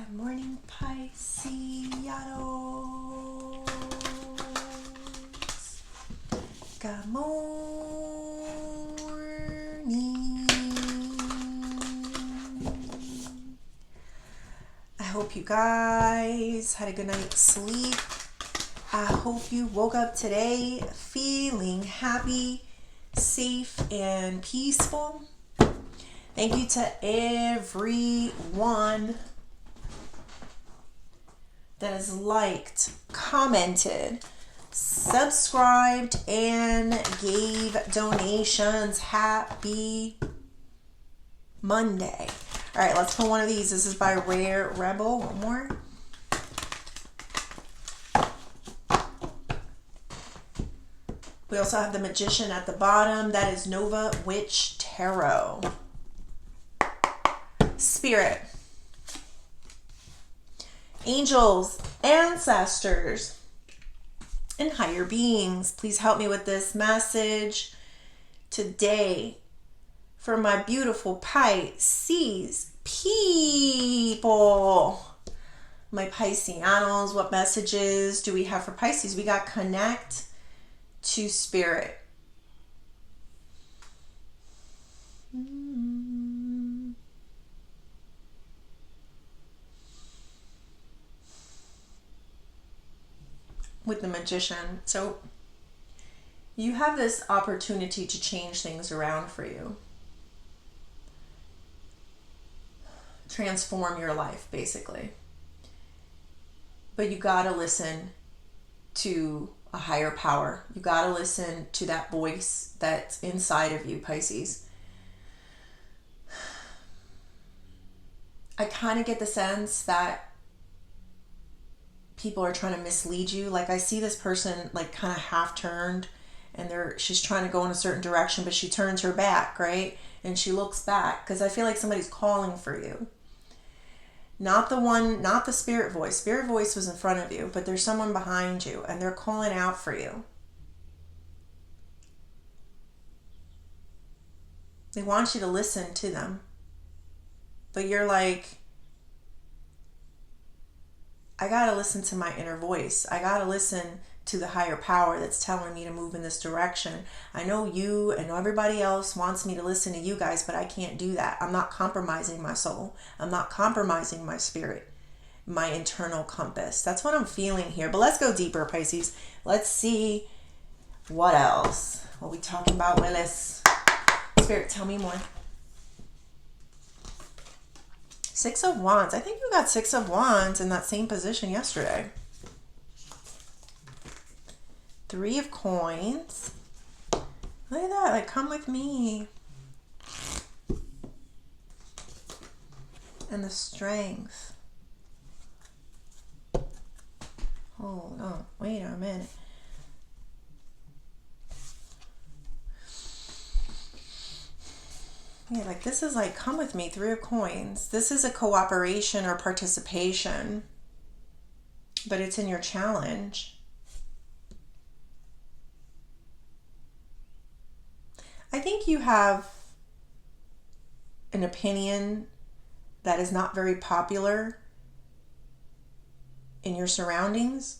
Good morning, Pisces. Good morning. I hope you guys had a good night's sleep. I hope you woke up today feeling happy, safe, and peaceful. Thank you to everyone that has liked, commented, subscribed, and gave donations. Happy Monday. All right, let's pull one of these. This is by Rare Rebel. One more. We also have the Magician at the bottom. That is Nova Witch Tarot. Spirit, angels, ancestors, and higher beings, please help me with this message today for my beautiful Pisces people. My Pisceanos, what messages do we have for Pisces? We got connect to spirit. With the Magician. So you have this opportunity to change things around for you. Transform your life, basically. But you gotta listen to a higher power. You gotta listen to that voice that's inside of you, Pisces. I kind of get the sense that people are trying to mislead you. Like, I see this person like kind of half turned and she's trying to go in a certain direction, but she turns her back, right? And she looks back because I feel like somebody's calling for you. Not the spirit voice. Spirit voice was in front of you, but there's someone behind you and they're calling out for you. They want you to listen to them. But you're like, I gotta listen to my inner voice. I gotta listen to the higher power that's telling me to move in this direction. I know you and everybody else wants me to listen to you guys, but I can't do that. I'm not compromising my soul. I'm not compromising my spirit, my internal compass. That's what I'm feeling here. But let's go deeper, Pisces. Let's see what else. What we talking about, Willis? Spirit, tell me more. Six of Wands. I think you got Six of Wands in that same position yesterday. Three of Coins. Look at that. Like, come with me. And the Strength. Hold on. Wait a minute. Yeah, like this is like, come with me, Three of Coins. This is a cooperation or participation, but it's in your challenge. I think you have an opinion that is not very popular in your surroundings.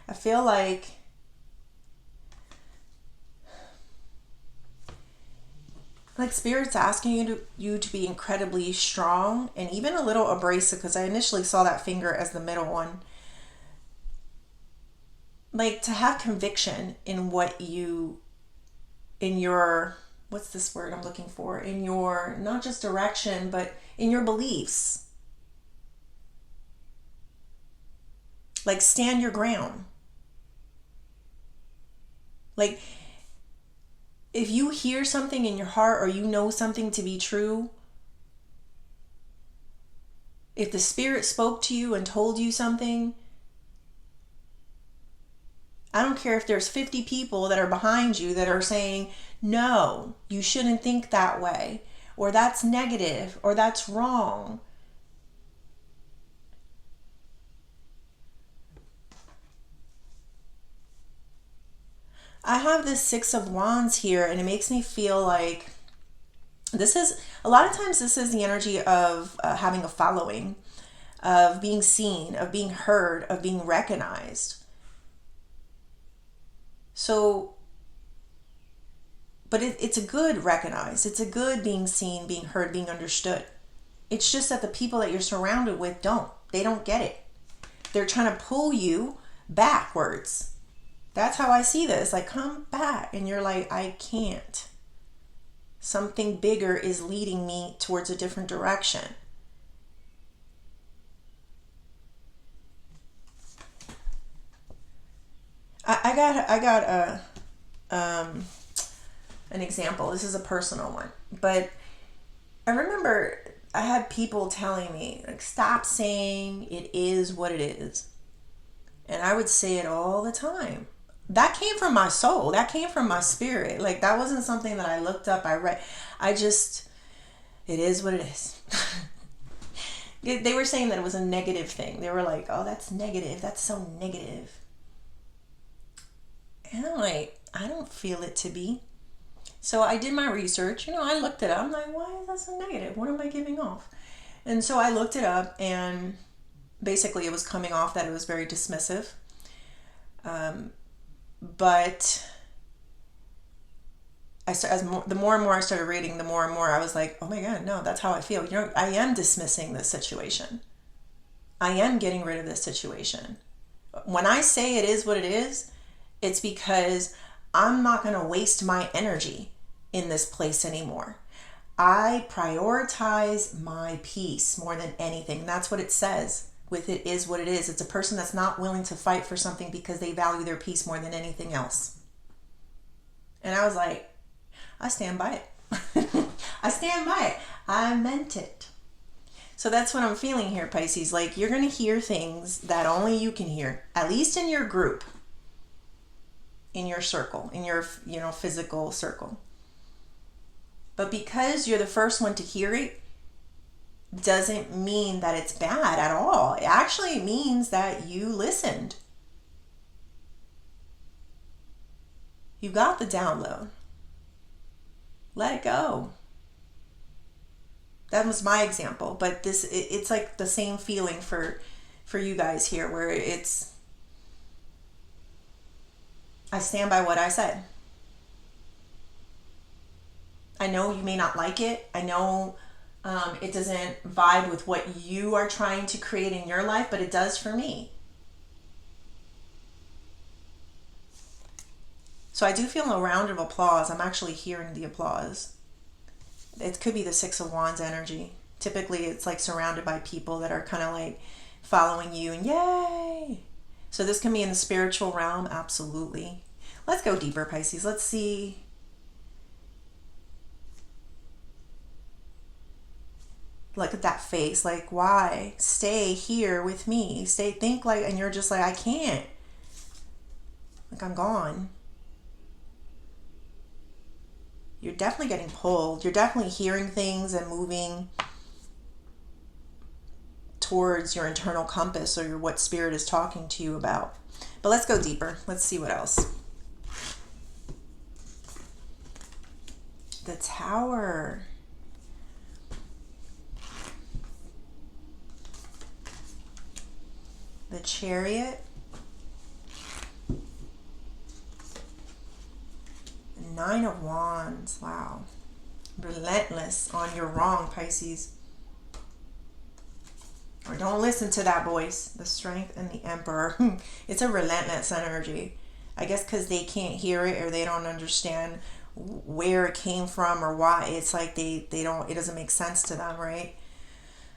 I feel like Spirit's asking you to be incredibly strong and even a little abrasive, because I initially saw that finger as the middle one. Like, to have conviction in what's this word I'm looking for? In your, not just direction, but in your beliefs. Like, stand your ground. Like, if you hear something in your heart or you know something to be true, if the Spirit spoke to you and told you something, I don't care if there's 50 people that are behind you that are saying, no, you shouldn't think that way, or that's negative, or that's wrong. I have this Six of Wands here, and it makes me feel like This is, a lot of times, this is the energy of having a following, of being seen, of being heard, of being recognized. So, but it's a good recognized. It's a good being seen, being heard, being understood. It's just that the people that you're surrounded with don't. They don't get it. They're trying to pull you backwards. That's how I see this. Like, come back. And you're like, I can't. Something bigger is leading me towards a different direction. I got an example. This is a personal one, but I remember I had people telling me, like, stop saying it is what it is, and I would say it all the time. That came from my soul. That came from my spirit. Like, that wasn't something that I looked up. I read. I just, it is what it is. They were saying that it was a negative thing. They were like, oh, that's negative. That's so negative. And I'm like, I don't feel it to be. So I did my research. I looked it up. I'm like, why is that so negative? What am I giving off? And so I looked it up, and basically it was coming off that it was very dismissive. But the more and more I started reading, the more and more I was like, oh my God, no, that's how I feel. I am dismissing this situation. I am getting rid of this situation. When I say it is what it is, it's because I'm not going to waste my energy in this place anymore. I prioritize my peace more than anything. That's what it says with it is what it is. It's a person that's not willing to fight for something because they value their peace more than anything else. And I was like, I stand by it. I stand by it. I meant it. So that's what I'm feeling here, Pisces. Like, you're going to hear things that only you can hear, at least in your group, in your circle, in your, physical circle. But because you're the first one to hear it, doesn't mean that it's bad at all. It actually means that you listened. You got the download. Let it go. That was my example, but it's like the same feeling for you guys here, where it's, I stand by what I said. I know you may not like it. I know it doesn't vibe with what you are trying to create in your life, but it does for me. So I do feel a round of applause. I'm actually hearing the applause. It could be the Six of Wands energy. Typically, it's like surrounded by people that are kind of like following you and yay. So this can be in the spiritual realm, absolutely. Let's go deeper, Pisces. Let's see. Look at that face. Like, why? Stay here with me. Think like, and you're just like, I can't. Like, I'm gone. You're definitely getting pulled. You're definitely hearing things and moving towards your internal compass or what spirit is talking to you about. But let's go deeper. Let's see what else. The Tower. The Chariot. The Nine of Wands. Wow. Relentless on your wrong, Pisces. Or don't listen to that voice. The Strength and the Emperor. It's a relentless energy. I guess because they can't hear it or they don't understand where it came from or why. It's like they don't, it doesn't make sense to them, right?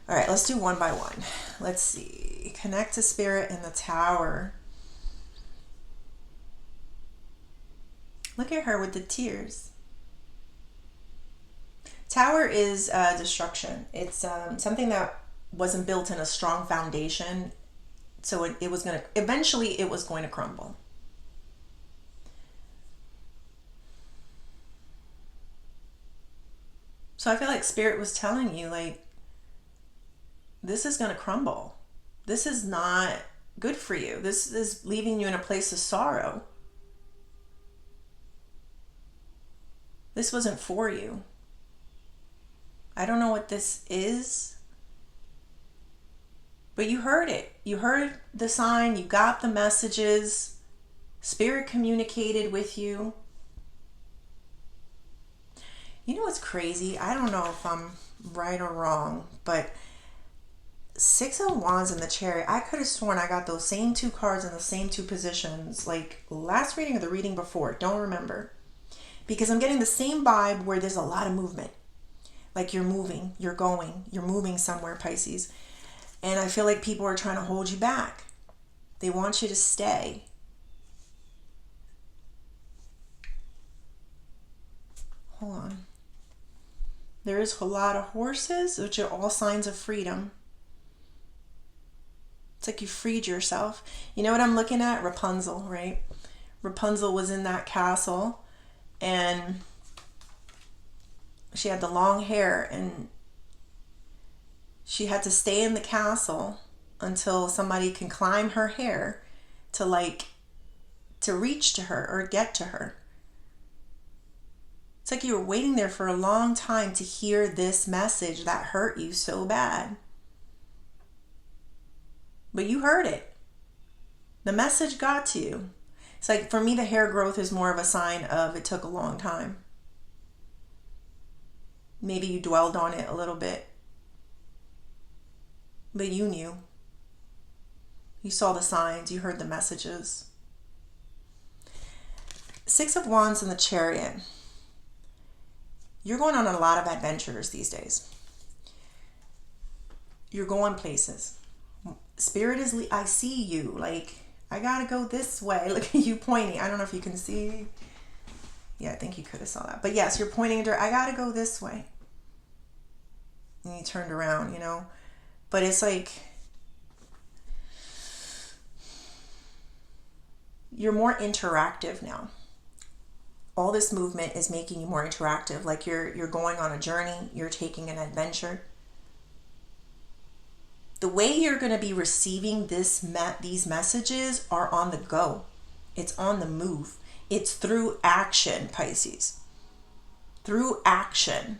All right, let's do one by one. Let's see. Connect to Spirit in the Tower. Look at her with the tears. Tower is destruction. It's something that wasn't built in a strong foundation. So it was going to, eventually it was going to crumble. So I feel like Spirit was telling you, like, this is going to crumble. This is not good for you. This is leaving you in a place of sorrow. This wasn't for you. I don't know what this is, but you heard it. You heard the sign, you got the messages, Spirit communicated with you. You know what's crazy? I don't know if I'm right or wrong, but Six of Wands in the Chariot, I could have sworn I got those same two cards in the same two positions, like last reading or the reading before. Don't remember. Because I'm getting the same vibe where there's a lot of movement. Like you're moving, you're going, you're moving somewhere, Pisces. And I feel like people are trying to hold you back. They want you to stay. Hold on. There is a lot of horses, which are all signs of freedom. It's like you freed yourself. You know what I'm looking at? Rapunzel, right? Rapunzel was in that castle and she had the long hair and she had to stay in the castle until somebody can climb her hair to reach to her or get to her. It's like you were waiting there for a long time to hear this message that hurt you so bad. But you heard it. The message got to you. It's like, for me, the hair growth is more of a sign of it took a long time. Maybe you dwelled on it a little bit. But you knew. You saw the signs. You heard the messages. Six of Wands in the Chariot. You're going on a lot of adventures these days. You're going places. Spirit is, I see you. Like, I gotta go this way. Look at you pointing. I don't know if you can see. Yeah, I think you could have saw that. But yes, you're pointing I gotta go this way. And you turned around, you know. But it's like you're more interactive now. All this movement is making you more interactive. Like you're going on a journey. You're taking an adventure. The way you're going to be receiving these messages are on the go. It's on the move. It's through action, Pisces. Through action.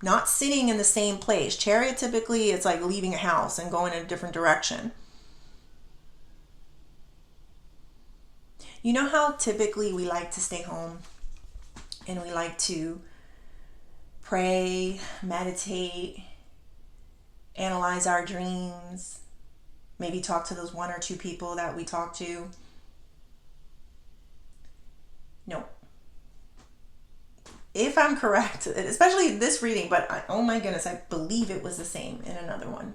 Not sitting in the same place. Chariot, typically, it's like leaving a house and going in a different direction. You know how typically we like to stay home and we like to pray, meditate, analyze our dreams, maybe talk to those one or two people that we talk to? No. If I'm correct, especially this reading, but oh my goodness, I believe it was the same in another one.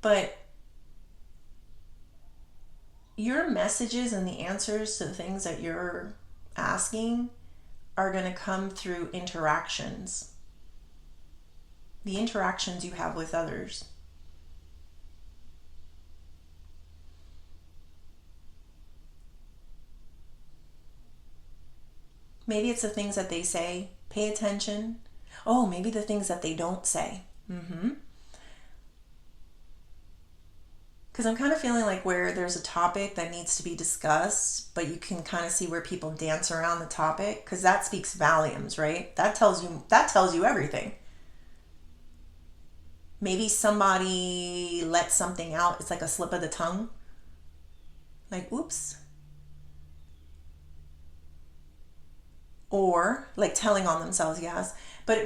But your messages and the answers to the things that you're asking are going to come through interactions. The interactions you have with others. Maybe it's the things that they say. Pay attention. Oh, maybe the things that they don't say. Because I'm kind of feeling like where there's a topic that needs to be discussed, but you can kind of see where people dance around the topic, because that speaks volumes, right? That tells you everything. Maybe somebody let something out. It's like a slip of the tongue. Like, oops. Or like telling on themselves, yes. But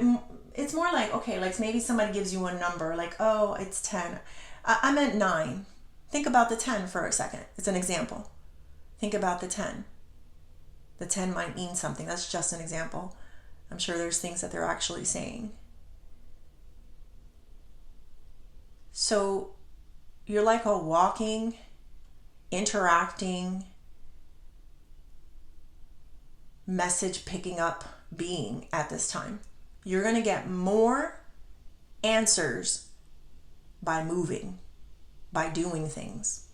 it's more like, okay, like maybe somebody gives you a number, like, oh, it's 10. I meant 9. Think about the 10 for a second. It's an example. Think about the 10. The 10 might mean something. That's just an example. I'm sure there's things that they're actually saying. So you're like a walking, interacting, message picking up being at this time. You're going to get more answers by moving, by doing things,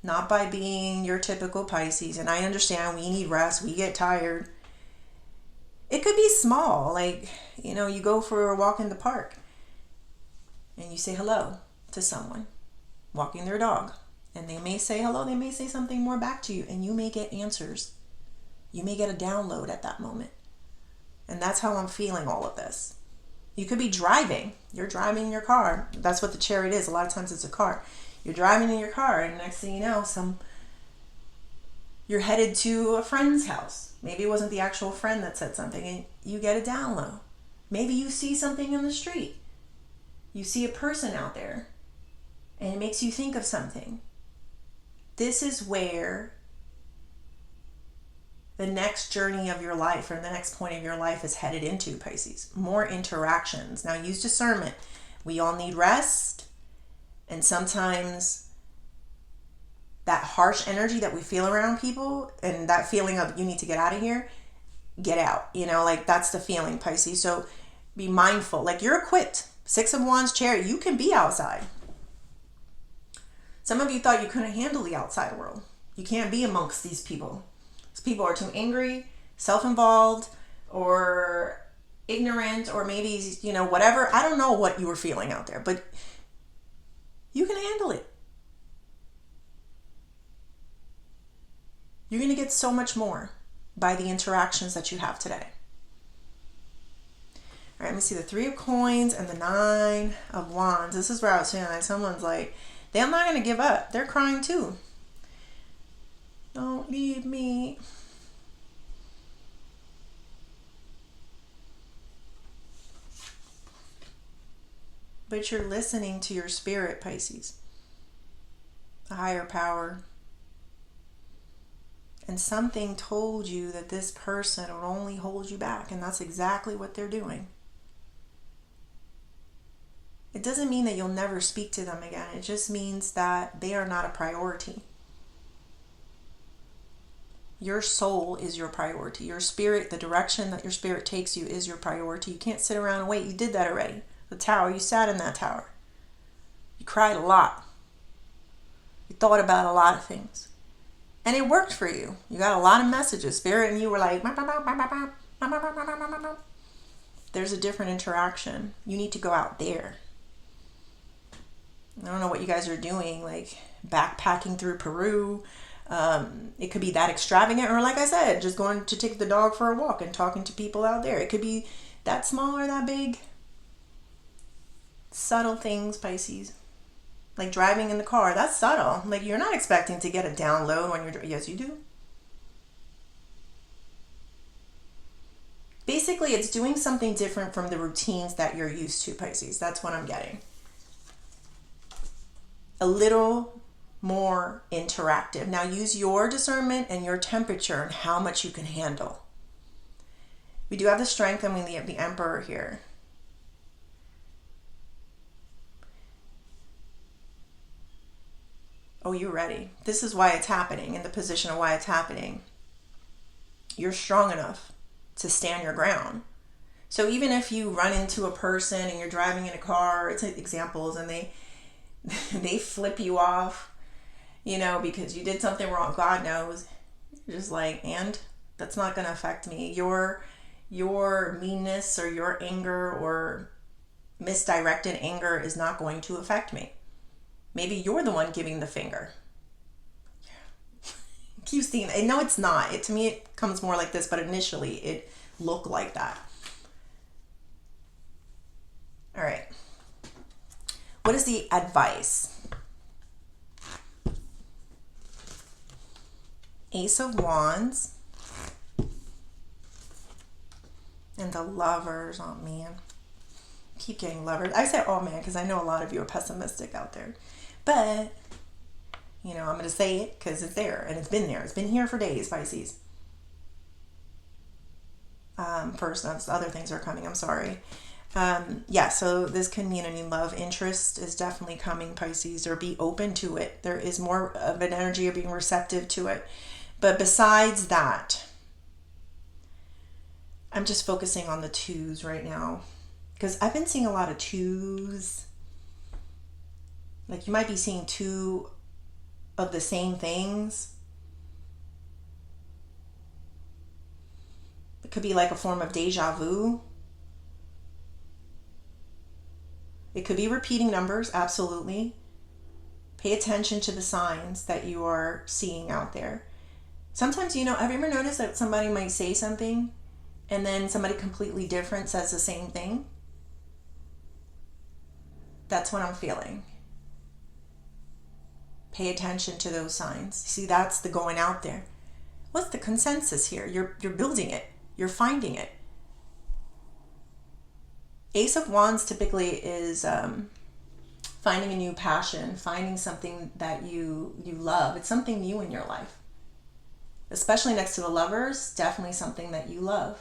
not by being your typical Pisces. And I understand we need rest, we get tired. It could be small, like, you go for a walk in the park and you say hello to someone walking their dog, and they may say hello, they may say something more back to you, and you may get answers. You may get a download at that moment. And that's how I'm feeling all of this. You could be driving. You're driving your car. That's what the chariot is. A lot of times it's a car. You're driving in your car, and next thing you know, you're headed to a friend's house. Maybe it wasn't the actual friend that said something, and you get a download. Maybe you see something in the street. You see a person out there, and it makes you think of something. This is where the next journey of your life, or the next point of your life, is headed into, Pisces. More interactions. Now, use discernment. We all need rest, and sometimes that harsh energy that we feel around people, and that feeling of you need to get out of here, get out. Like that's the feeling, Pisces. So be mindful. Like you're equipped. 6 of Wands, Chariot. You can be outside. Some of you thought you couldn't handle the outside world. You can't be amongst these people. These people are too angry, self-involved, or ignorant, or maybe, whatever. I don't know what you were feeling out there, but you can handle it. You're going to get so much more by the interactions that you have today. All right, let me see the 3 of Coins and the 9 of Wands. This is where I was feeling like someone's like, they're not going to give up. They're crying too. Don't leave me. But you're listening to your spirit, Pisces. A higher power. And something told you that this person would only hold you back, and that's exactly what they're doing. It doesn't mean that you'll never speak to them again. It just means that they are not a priority. Your soul is your priority. Your spirit, the direction that your spirit takes you is your priority. You can't sit around and wait. You did that already. The tower, you sat in that tower. You cried a lot. You thought about a lot of things. And it worked for you. You got a lot of messages. Spirit and you were like, there's a different interaction. You need to go out there. I don't know what you guys are doing, like backpacking through Peru. It could be that extravagant, or like I said, just going to take the dog for a walk and talking to people out there. It could be that small or that big. Subtle things, Pisces. Like driving in the car, that's subtle. Like you're not expecting to get a download when you're, yes you do. Basically, it's doing something different from the routines that you're used to, Pisces. That's what I'm getting. A little more interactive. Now use your discernment and your temperature and how much you can handle. We do have the Strength, and we have the Emperor here. Oh, you're ready. This is why it's happening, in the position of why it's happening. You're strong enough to stand your ground. So even if you run into a person and you're driving in a car, it's like examples, and they flip you off, because you did something wrong. God knows. You're just like, and that's not going to affect me. Your meanness or your anger or misdirected anger is not going to affect me. Maybe you're the one giving the finger. Keep seeing it. No, it's not. To me, it comes more like this, but initially it looked like that. All right. What is the advice? Ace of Wands. And the Lovers. Oh, man. Keep getting Lovers. I say, oh, man, because I know a lot of you are pessimistic out there. But, I'm going to say it because it's there, and it's been there. It's been here for days, Pisces. First, other things are coming. I'm sorry. So this can mean a new love interest is definitely coming, Pisces, or be open to it. There is more of an energy of being receptive to it. But besides that, I'm just focusing on the 2s right now, because I've been seeing a lot of 2s. Like you might be seeing 2 of the same things. It could be like a form of deja vu. It could be repeating numbers, absolutely. Pay attention to the signs that you are seeing out there. Sometimes, have you ever noticed that somebody might say something and then somebody completely different says the same thing? That's what I'm feeling. Pay attention to those signs. See, that's the going out there. What's the consensus here? You're building it. You're finding it. Ace of Wands typically is finding a new passion, finding something that you love. It's something new in your life. Especially next to the Lovers, definitely something that you love.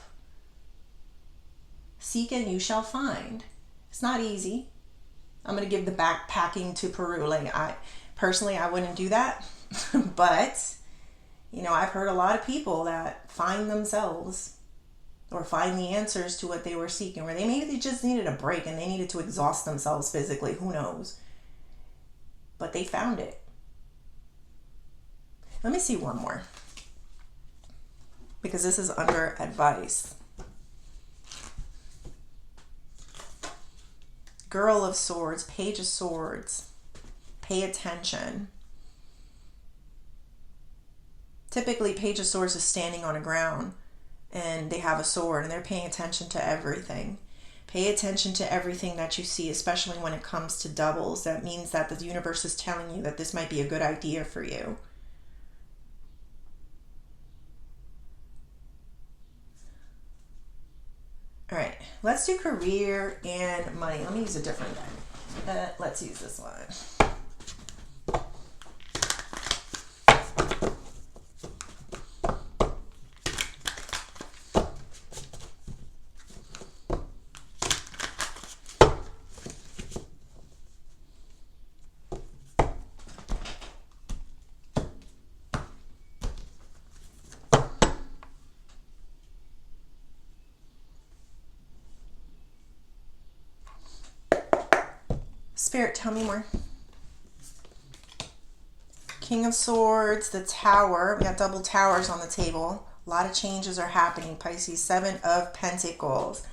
Seek and you shall find. It's not easy. I'm going to give the backpacking to Peru. Like, I wouldn't do that. But, I've heard a lot of people that find themselves or find the answers to what they were seeking, where they just needed a break and they needed to exhaust themselves physically. Who knows? But they found it. Let me see one more, because this is under advice. Girl of Swords, Page of Swords. Pay attention. Typically, Page of Swords is standing on a ground and they have a sword and they're paying attention to everything. Pay attention to everything that you see, especially when it comes to doubles. That means that the universe is telling you that this might be a good idea for you. All right, let's do career and money. Let me use a different deck. Let's use this one. Spirit, tell me more. King of Swords, the Tower. We got double towers on the table. A lot of changes are happening. Pisces, Seven of Pentacles.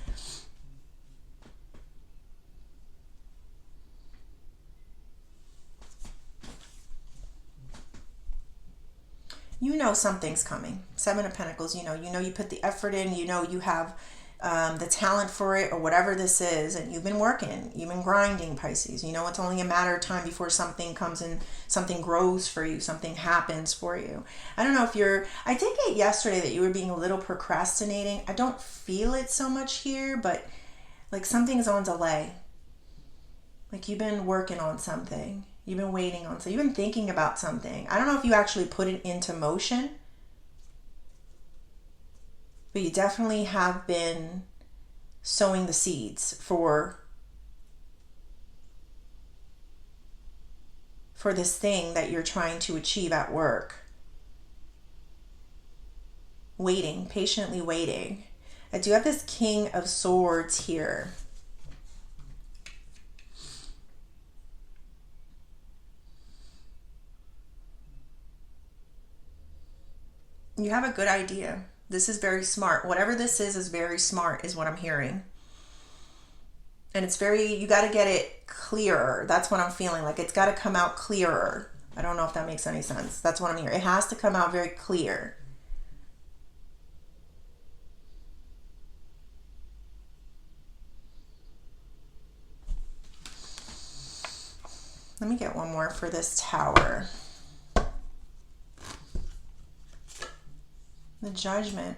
You know something's coming. Seven of Pentacles, you put the effort in, you have the talent for it, or whatever this is, and you've been working, you've been grinding, Pisces. It's only a matter of time before something comes in, something grows for you, something happens for you. I don't know if I did get yesterday that you were being a little procrastinating. I don't feel it so much here, but like something's on delay. Like you've been working on something. You've been waiting on something. You've been thinking about something. I don't know if you actually put it into motion, but you definitely have been sowing the seeds for this thing that you're trying to achieve at work. Waiting, patiently waiting. I do have this King of Swords here. You have a good idea. This is very smart. Whatever this is very smart, is what I'm hearing. And it's you got to get it clearer. That's what I'm feeling. Like it's got to come out clearer. I don't know if that makes any sense. That's what I'm hearing. It has to come out very clear. Let me get one more for this Tower. The Judgment.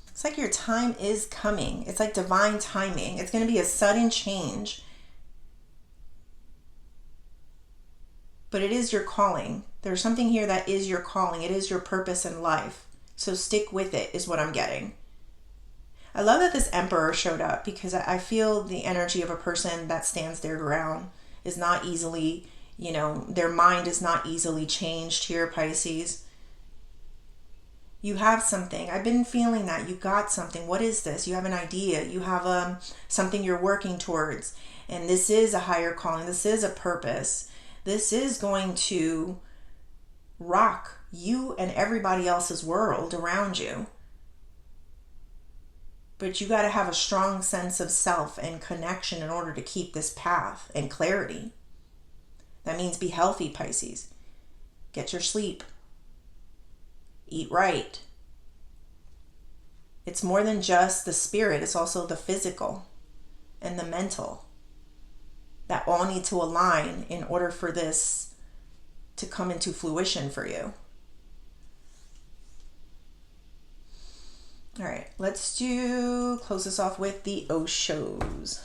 It's like your time is coming. It's like divine timing. It's going to be a sudden change. But it is your calling. There's something here that is your calling. It is your purpose in life. So stick with it, is what I'm getting. I love that this Emperor showed up, because I feel the energy of a person that stands their ground is not easily, their mind is not easily changed here, Pisces. You have something. I've been feeling that. You got something. What is this? You have an idea. You have something you're working towards. And this is a higher calling. This is a purpose. This is going to rock you and everybody else's world around you. But you got to have a strong sense of self and connection in order to keep this path and clarity. That means be healthy, Pisces. Get your sleep. Eat right. It's more than just the spirit. It's also the physical and the mental. that all need to align in order for this to come into fruition for you. All right, let's close this off with the Oshos.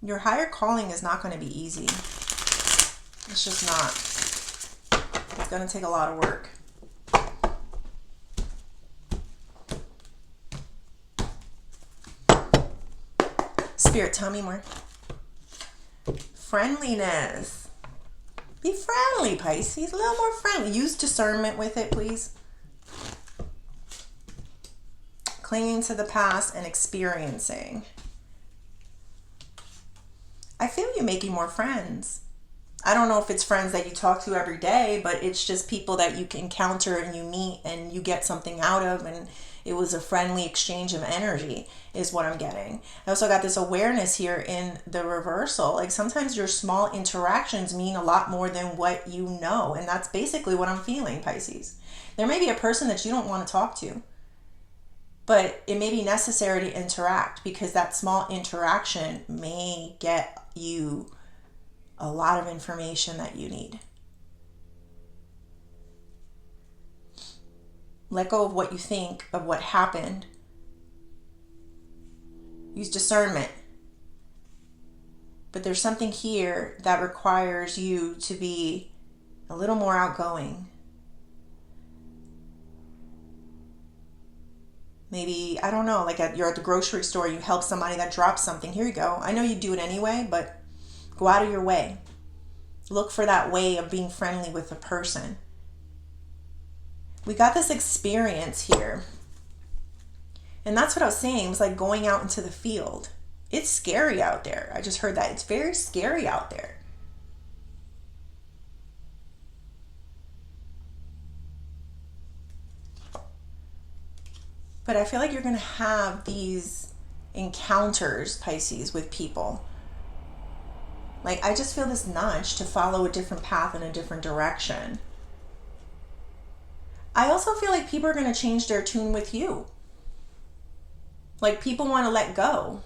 Your higher calling is not going to be easy. It's just not. It's going to take a lot of work. Spirit, tell me more. Friendliness. Be friendly, Pisces. A little more friendly. Use discernment with it, please. Clinging to the past and experiencing. I feel you making more friends. I don't know if it's friends that you talk to every day, but it's just people that you can encounter and you meet and you get something out of, and it was a friendly exchange of energy is what I'm getting. I also got this awareness here in the reversal. Like sometimes your small interactions mean a lot more than what you know. And that's basically what I'm feeling, Pisces. There may be a person that you don't want to talk to, but it may be necessary to interact because that small interaction may get you a lot of information that you need. Let go of what you think of what happened. Use discernment. But there's something here that requires you to be a little more outgoing. Maybe, I don't know, like you're at the grocery store, you help somebody that drops something. Here you go. I know you do it anyway, but go out of your way. Look for that way of being friendly with a person. We got this experience here. And that's what I was saying. It was like going out into the field. It's scary out there. I just heard that. It's very scary out there. But I feel like you're going to have these encounters, Pisces, with people. Like, I just feel this nudge to follow a different path in a different direction. I also feel like people are going to change their tune with you. Like, people want to let go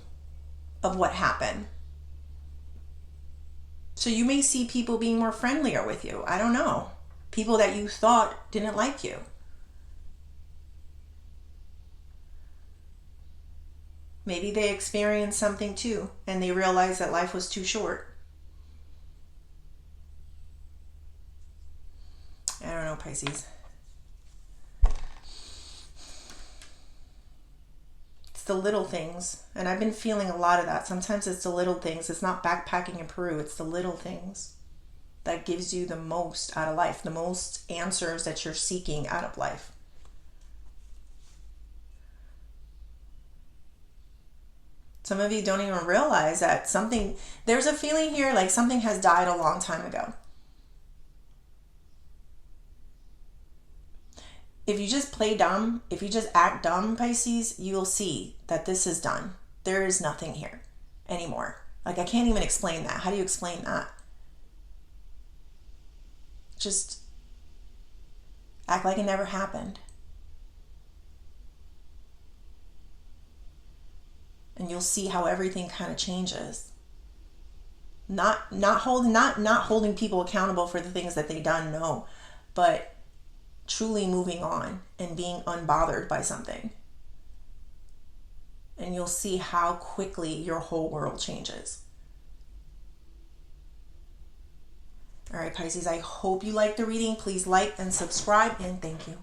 of what happened. So you may see people being more friendlier with you. I don't know. People that you thought didn't like you. Maybe they experienced something too, and they realized that life was too short. I don't know, Pisces. It's the little things, and I've been feeling a lot of that. Sometimes it's the little things. It's not backpacking in Peru. It's the little things that gives you the most out of life, the most answers that you're seeking out of life. Some of you don't even realize that there's a feeling here like something has died a long time ago. If you just play dumb, if you just act dumb, Pisces, you'll see that this is done. There is nothing here anymore. Like, I can't even explain that. How do you explain that? Just act like it never happened. And you'll see how everything kind of changes. Not holding people accountable for the things that they've done, no. But truly moving on and being unbothered by something. And you'll see how quickly your whole world changes. All right, Pisces, I hope you liked the reading. Please like and subscribe, and thank you.